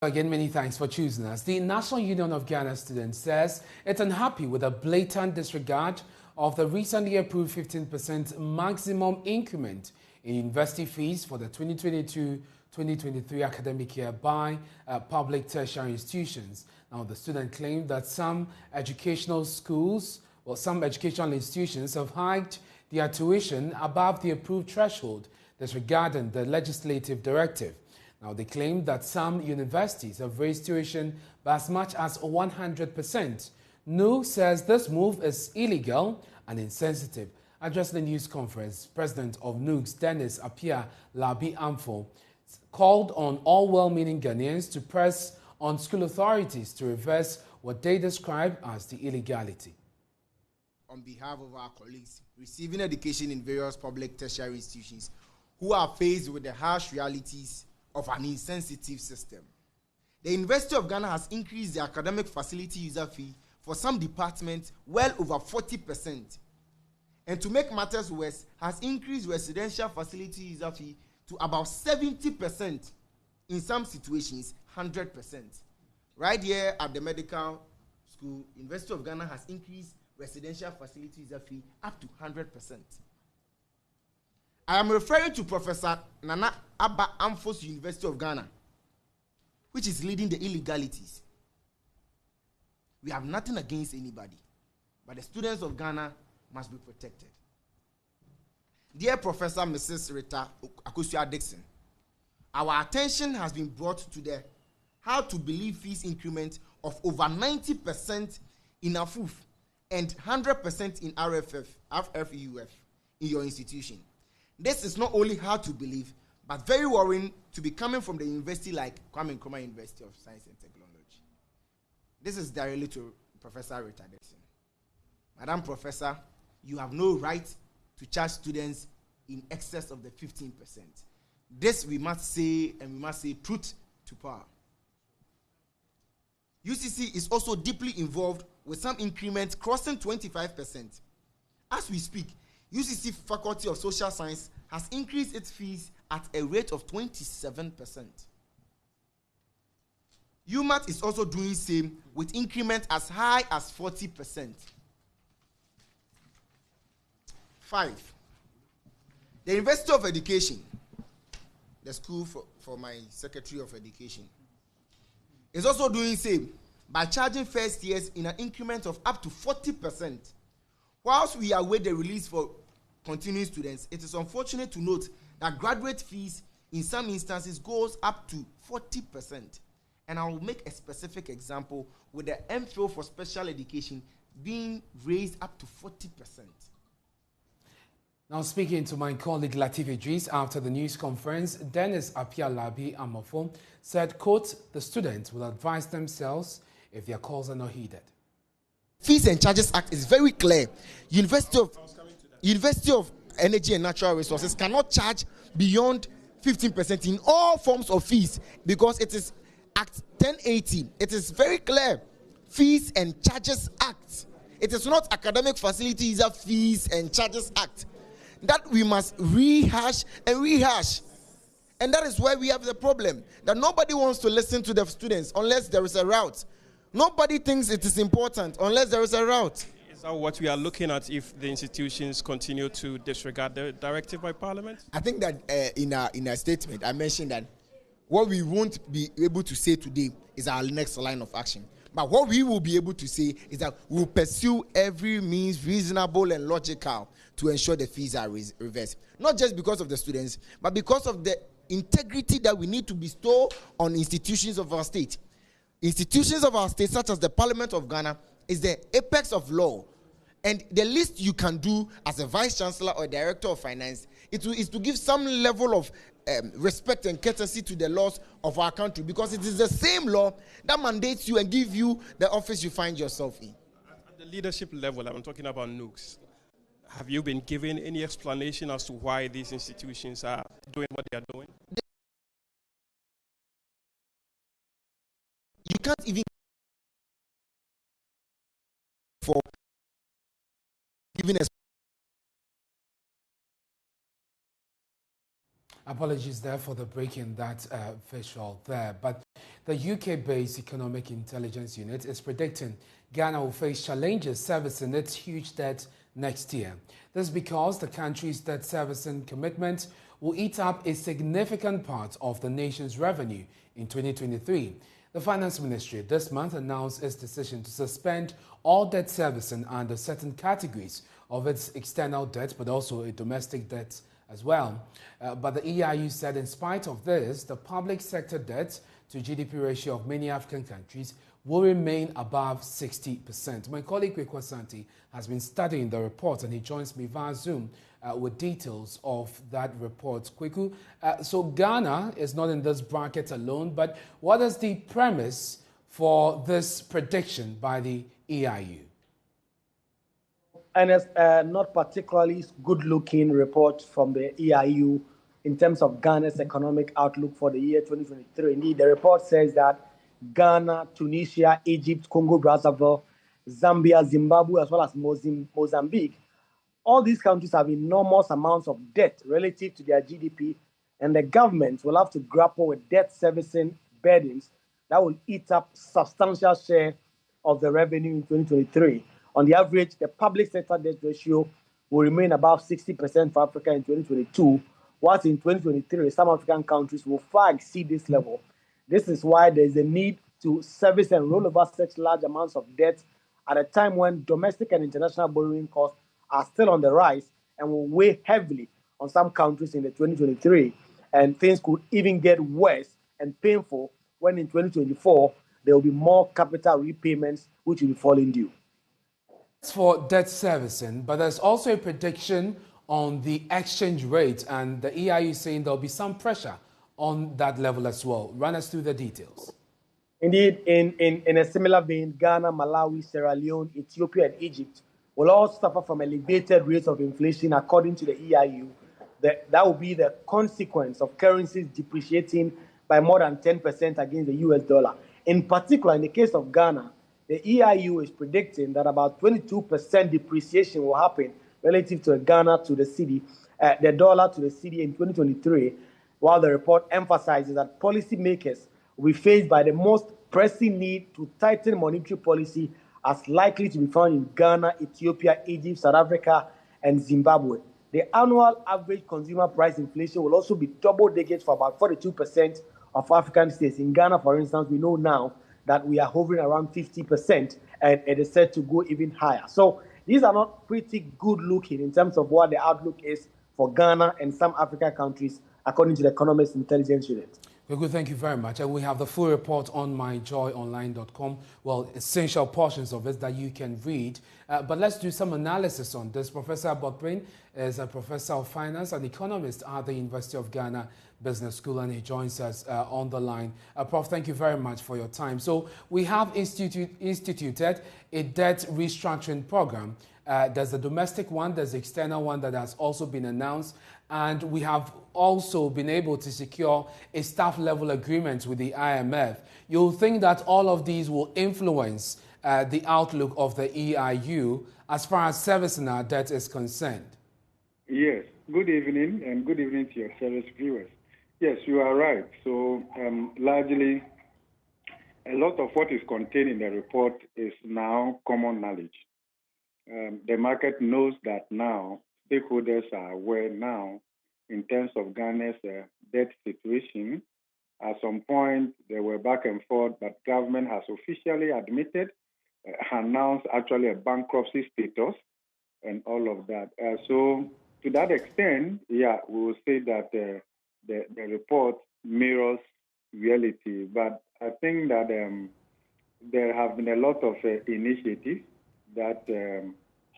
Again, many thanks for choosing us. The National Union of Ghana Students says it's unhappy with the blatant disregard of the recently approved 15% maximum increment in university fees for the 2022-2023 academic year by public tertiary institutions. Now, the student claimed that some educational institutions have hiked their tuition above the approved threshold, disregarding the legislative directive. Now, they claim that some universities have raised tuition by as much as 100%. NU says this move is illegal and insensitive. Addressing the news conference, President of NUGS, Dennis Apia Labi Amfo, called on all well-meaning Ghanaians to press on school authorities to reverse what they describe as the illegality. On behalf of our colleagues receiving education in various public tertiary institutions who are faced with the harsh realities of an insensitive system, the University of Ghana has increased the academic facility user fee for some departments well over 40%. And to make matters worse, has increased residential facility user fee to about 70%, in some situations 100%. Right here at the medical school, University of Ghana has increased residential facility user fee up to 100%. I am referring to Professor Nana Abba Amfo's University of Ghana, which is leading the illegalities. We have nothing against anybody, but the students of Ghana must be protected. Dear Professor Mrs. Rita Akosua-Dixon, our attention has been brought to the how to believe fees increment of over 90% in AFUF and 100% in RFEUF in your institution. This is not only hard to believe, but very worrying to be coming from the university like Kwame Nkrumah University of Science and Technology. This is directly to Professor Rita Dixon. Madam Professor, you have no right to charge students in excess of the 15%. This we must say, and we must say truth to power. UCC is also deeply involved with some increments crossing 25%. As we speak, UCC Faculty of Social Science has increased its fees at a rate of 27%. UMAT is also doing the same with increment as high as 40%. 5. The University of Education, the school for my Secretary of Education, is also doing the same by charging first years in an increment of up to 40%. Whilst we await the release for continuing students, it is unfortunate to note that graduate fees in some instances goes up to 40%. And I will make a specific example with the MPhil for special education being raised up to 40%. Now, speaking to my colleague Latif Idris after the news conference, Dennis Apia Labi Amafo said, quote, the students will advise themselves if their calls are not heeded. Fees and Charges Act is very clear. University of Energy and Natural Resources cannot charge beyond 15% in all forms of fees because it is Act 1080. It is very clear. Fees and Charges Act. It is not Academic Facility User Fees and Charges Act. That we must rehash and rehash. And that is why we have the problem. That nobody wants to listen to the students unless there is a route. Nobody thinks it is important unless there is a route. Is that what we are looking at if the institutions continue to disregard the directive by Parliament? I think that in our statement, I mentioned that what we won't be able to say today is our next line of action. But what we will be able to say is that we will pursue every means reasonable and logical to ensure the fees are reversed. Not just because of the students, but because of the integrity that we need to bestow on institutions of our state. Institutions of our state, such as the Parliament of Ghana, is the apex of law. And the least you can do as a Vice Chancellor or Director of Finance is to give some level of respect and courtesy to the laws of our country, because it is the same law that mandates you and gives you the office you find yourself in. At the leadership level, I'm talking about NUGS. Have you been given any explanation as to why these institutions are doing what they are doing? You can't even for giving us. Apologies there for the break in that visual there, but The UK-based Economic Intelligence Unit is predicting Ghana will face challenges servicing its huge debt next year. This is because the country's debt servicing commitment will eat up a significant part of the nation's revenue in 2023. The Finance Ministry this month announced its decision to suspend all debt servicing under certain categories of its external debt, but also a domestic debt as well. But the EIU said in spite of this, the public sector debt to GDP ratio of many African countries will remain above 60%. My colleague Kwekwa Santi has been studying the report and he joins me via Zoom with details of that report. Kweku, so Ghana is not in this bracket alone, but what is the premise for this prediction by the EIU? And it's not particularly good-looking report from the EIU in terms of Ghana's economic outlook for the year 2023. Indeed, the report says that Ghana, Tunisia, Egypt, Congo-Brazzaville, Zambia, Zimbabwe, as well as Mozambique, all these countries have enormous amounts of debt relative to their GDP, and the government will have to grapple with debt servicing burdens that will eat up substantial share of the revenue in 2023. On the average, the public sector debt ratio will remain above 60% for Africa in 2022, whilst in 2023, some African countries will far exceed this level. This is why there is a need to service and roll over such large amounts of debt at a time when domestic and international borrowing costs are still on the rise and will weigh heavily on some countries in the 2023. And things could even get worse and painful when in 2024, there will be more capital repayments which will be falling due. For debt servicing, but there's also a prediction on the exchange rate, and the EIU is saying there'll be some pressure on that level as well. Run us through the details. Indeed, in a similar vein, Ghana, Malawi, Sierra Leone, Ethiopia, and Egypt will all suffer from elevated rates of inflation, according to the EIU. That will be the consequence of currencies depreciating by more than 10% against the US dollar. In particular, in the case of Ghana, the EIU is predicting that about 22% depreciation will happen relative to Ghana to the cedi, the dollar to the cedi in 2023, while the report emphasizes that policymakers will be faced by the most pressing need to tighten monetary policy as likely to be found in Ghana, Ethiopia, Egypt, South Africa, and Zimbabwe. The annual average consumer price inflation will also be double digits for about 42% of African states. In Ghana, for instance, we know now that we are hovering around 50%, and it is set to go even higher. So these are not pretty good looking in terms of what the outlook is for Ghana and some African countries, according to the Economic Intelligence Unit. Very good, thank you very much. And we have the full report on myjoyonline.com. Well, essential portions of it that you can read. But let's do some analysis on this. Professor Bokbrin is a professor of finance and economist at the University of Ghana Business School, and he joins us on the line. Prof, thank you very much for your time. So we have instituted a debt restructuring program. There's a domestic one, there's the external one that has also been announced, and we have also been able to secure a staff-level agreement with the IMF. You'll think that all of these will influence the outlook of the EIU as far as servicing our debt is concerned. Yes. Good evening, and good evening to your service viewers. Yes, you are right. So largely, a lot of what is contained in the report is now common knowledge. The market knows that now, stakeholders are aware now in terms of Ghana's debt situation. At some point, they were back and forth, but government has officially admitted, announced actually a bankruptcy status and all of that. So to that extent, yeah, we will say that the report mirrors reality. But I think that there have been a lot of initiatives that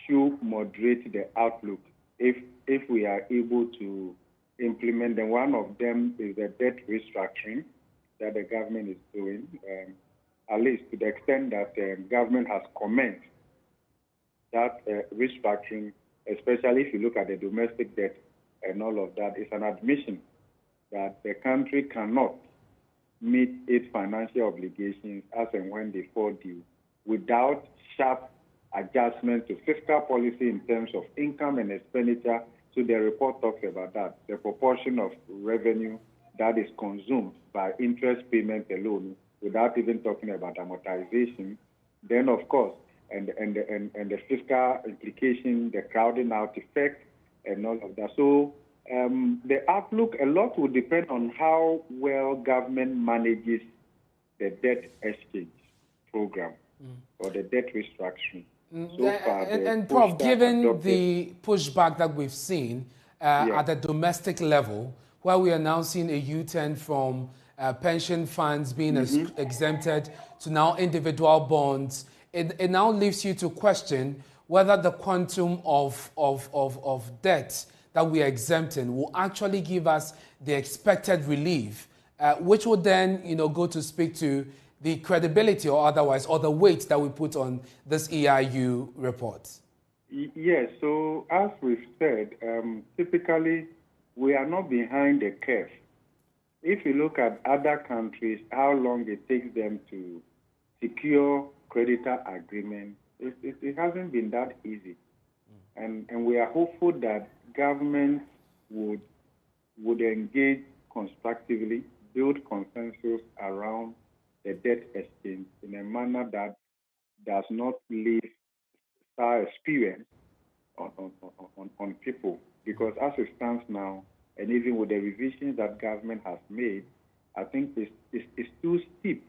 should moderate the outlook if we are able to implement them. One of them is the debt restructuring that the government is doing, at least to the extent that the government has commented that restructuring, especially if you look at the domestic debt and all of that, is an admission that the country cannot meet its financial obligations as and when they fall due without sharp adjustment to fiscal policy in terms of income and expenditure. So the report talks about that, the proportion of revenue that is consumed by interest payment alone without even talking about amortization. Then, of course, and the fiscal implication, the crowding out effect, and all of that. So the outlook, a lot will depend on how well government manages the debt exchange program or the debt restructuring. So far, and Prof, given the pushback that we've seen at the domestic level, where we are now seeing a U-turn from pension funds being exempted to now individual bonds, it now leaves you to question whether the quantum of debt that we are exempting will actually give us the expected relief, which would then, go to speak to the credibility or otherwise, or the weight that we put on this EIU report. Yes, so as we've said, typically we are not behind the curve. If you look at other countries, how long it takes them to secure creditor agreement, it hasn't been that easy. And we are hopeful that governments would engage constructively, build consensus around the debt exchange in a manner that does not leave our experience on people. Because as it stands now, and even with the revisions that government has made, I think it's too steep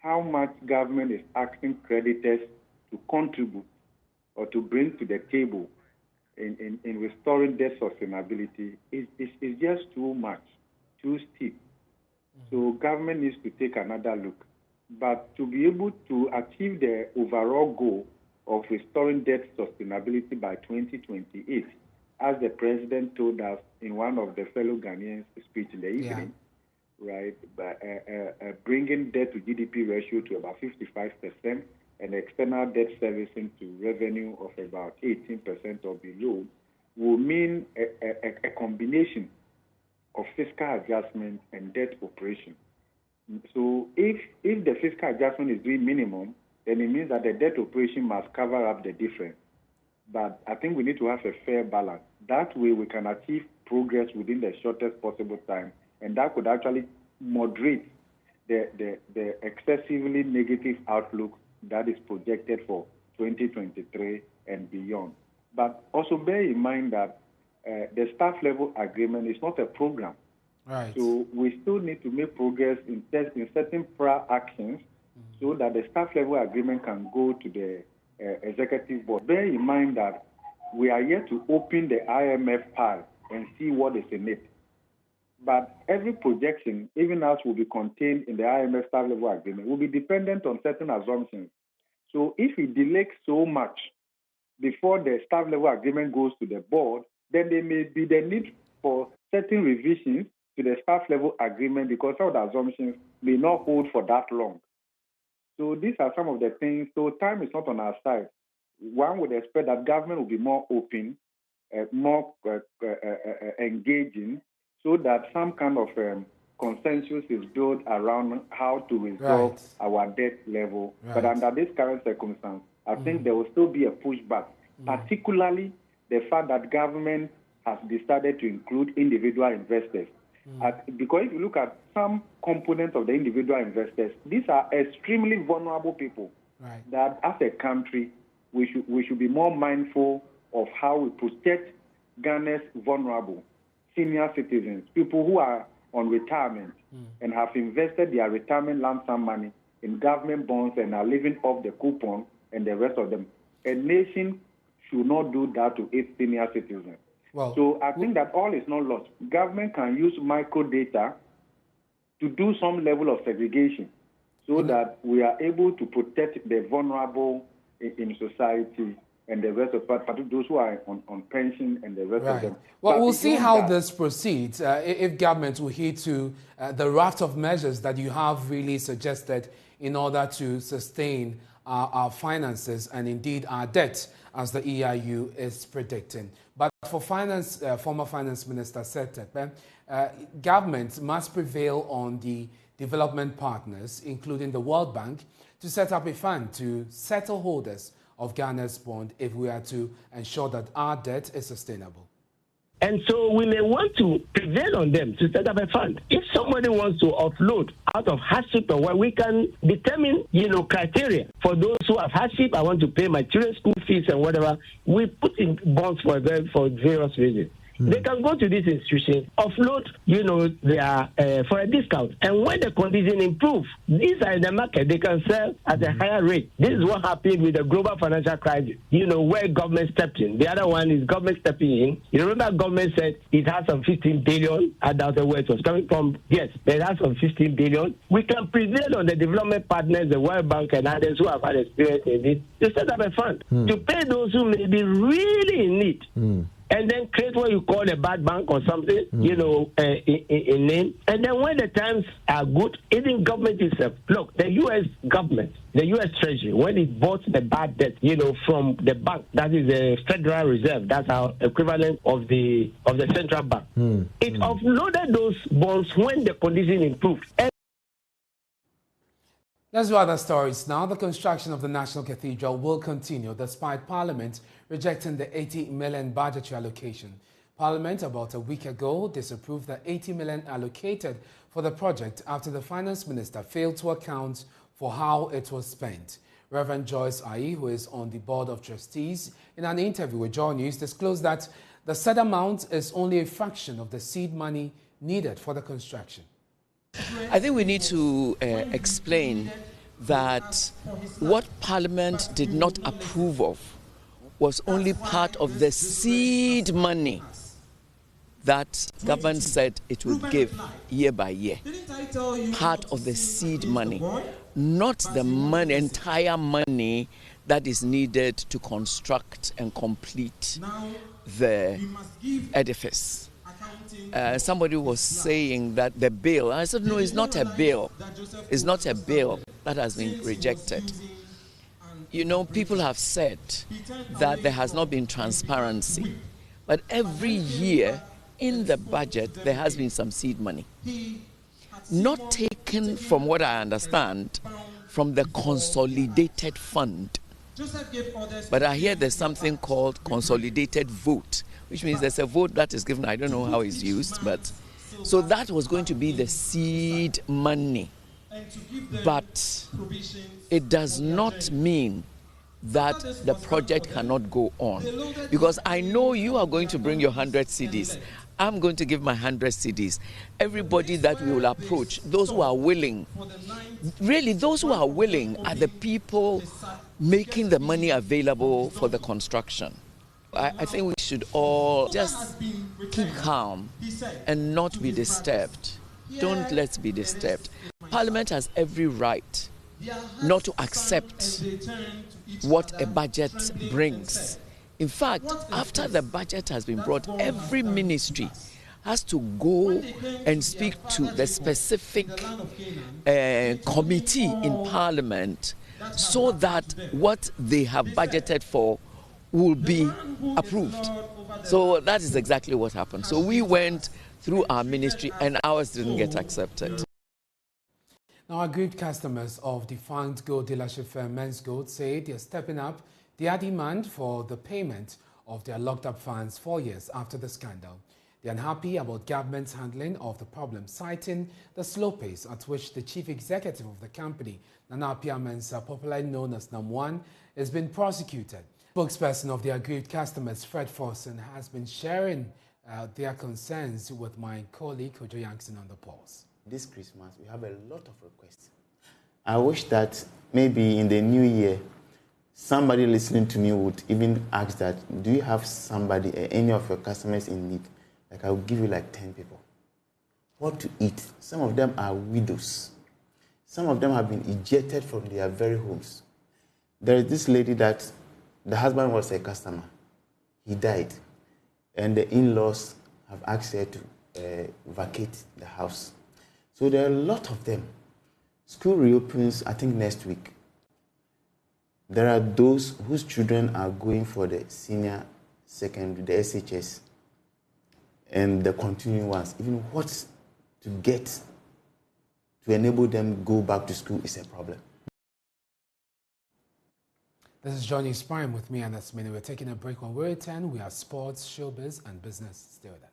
how much government is asking creditors to contribute or to bring to the table in restoring debt sustainability is just too much, too steep. So government needs to take another look. But to be able to achieve the overall goal of restoring debt sustainability by 2028, as the president told us in one of the fellow Ghanaians' speech in the evening, right, bringing debt to GDP ratio to about 55% and external debt servicing to revenue of about 18% or below will mean a combination of fiscal adjustment and debt operation. So if the fiscal adjustment is doing minimum, then it means that the debt operation must cover up the difference. But I think we need to have a fair balance. That way we can achieve progress within the shortest possible time, and that could actually moderate the excessively negative outlook that is projected for 2023 and beyond. But also bear in mind that the staff level agreement is not a program. Right. So we still need to make progress in certain prior actions so that the staff level agreement can go to the executive board. Bear in mind that we are yet to open the IMF file and see what is in it. But every projection, even as will be contained in the IMF staff level agreement, will be dependent on certain assumptions. So if we delay so much before the staff level agreement goes to the board, then there may be the need for certain revisions to the staff level agreement because some of the assumptions may not hold for that long. So these are some of the things. So time is not on our side. One would expect that government will be more open, more engaging, so that some kind of consensus is built around how to resolve our debt level. But under this current circumstance, I think there will still be a pushback, particularly the fact that government has decided to include individual investors. Because if you look at some components of the individual investors, these are extremely vulnerable people that as a country, we should be more mindful of how we protect Ghana's vulnerable senior citizens, people who are on retirement and have invested their retirement lump sum money in government bonds and are living off the coupon and the rest of them. A nation should not do that to its senior citizens. Well, so I think that all is not lost. Government can use microdata to do some level of segregation so that we are able to protect the vulnerable in society and the rest of those who are on pension and the rest of them. Well, we'll see how this proceeds, if government will heed to the raft of measures that you have really suggested in order to sustain our finances and indeed our debt, as the EIU is predicting. But for finance, former Finance Minister said that government must prevail on the development partners, including the World Bank, to set up a fund to settle holders of Ghana's bond if we are to ensure that our debt is sustainable. And so we may want to prevail on them to set up a fund. If somebody wants to offload out of hardship, or where we can determine, criteria for those who have hardship. I want to pay my children's school fees and whatever. We put in bonds for them for various reasons. They can go to these institutions, offload, their for a discount. And when the conditions improve, these are in the market. They can sell at a higher rate. This is what happened with the global financial crisis, where government stepped in. The other one is government stepping in. You remember government said it has some 15 billion. I doubt where it was coming from. Yes, it has some 15 billion. We can prevail on the development partners, the World Bank and others who have had experience in this, to set up a fund to pay those who may be really in need. And then create what you call a bad bank or something, in name. And then when the times are good, even government itself. Look, the U.S. government, the U.S. Treasury, when it bought the bad debt, from the bank, that is the Federal Reserve, that's our equivalent of the central bank. It offloaded those bonds when the condition improved. Let's do other stories now. The construction of the National Cathedral will continue despite Parliament rejecting the 80 million budgetary allocation. Parliament about a week ago disapproved the 80 million allocated for the project after the Finance Minister failed to account for how it was spent. Reverend Joyce Ayi, who is on the Board of Trustees, in an interview with Joy News, disclosed that the said amount is only a fraction of the seed money needed for the construction. I think we need to explain that what Parliament did not approve of was only part of the seed money that government said it would give year by year. Part of the seed money, not the money, entire money that is needed to construct and complete the edifice. Somebody was saying that the bill, I said, no, it's not a bill. It's not a bill that has been rejected. People have said that there has not been transparency. But every year in the budget, there has been some seed money. Not taken, from what I understand, from the consolidated fund. But I hear there's something called consolidated vote, which means there's a vote that is given. I don't know how it's used, but so that was going to be the seed money. But it does not mean that the project cannot go on. Because I know you are going to bring your 100 CDs. I'm going to give my 100 CDs. Everybody that we will approach, those who are willing, really those who are willing are the people making the money available for the construction. I think we should all just keep calm and not be disturbed. Don't let's be disturbed. Parliament has every right not to accept what a budget brings. In fact, after the budget has been brought, every ministry has to go and speak to the specific committee in Parliament so that what they have budgeted for will be approved. So that is exactly what happened. So we went through our ministry and ours didn't get accepted. Now, aggrieved customers of defunct gold dealership firm Men's Gold say they are stepping up their demand for the payment of their locked-up funds 4 years after the scandal. They are unhappy about government's handling of the problem, citing the slow pace at which the chief executive of the company, Nana Mensah, popularly known as Nam1, is being prosecuted. Spokesperson of the aggrieved customers, Fred Forson, has been sharing their concerns with my colleague, Kojo Manu, on the pause. This Christmas, we have a lot of requests. I wish that maybe in the new year, somebody listening to me would even ask that, do you have somebody, any of your customers in need? Like, I will give you like 10 people. What to eat? Some of them are widows. Some of them have been ejected from their very homes. There is this lady that the husband was a customer. He died. And the in-laws have asked her to vacate the house. So there are a lot of them. School reopens, I think, next week. There are those whose children are going for the senior secondary, the SHS, and the continuing ones. Even what to get to enable them go back to school is a problem. This is Johnny Spine with me, and that's Minnie. We're taking a break. When we return, we have sports, showbiz, and business. Stay with us.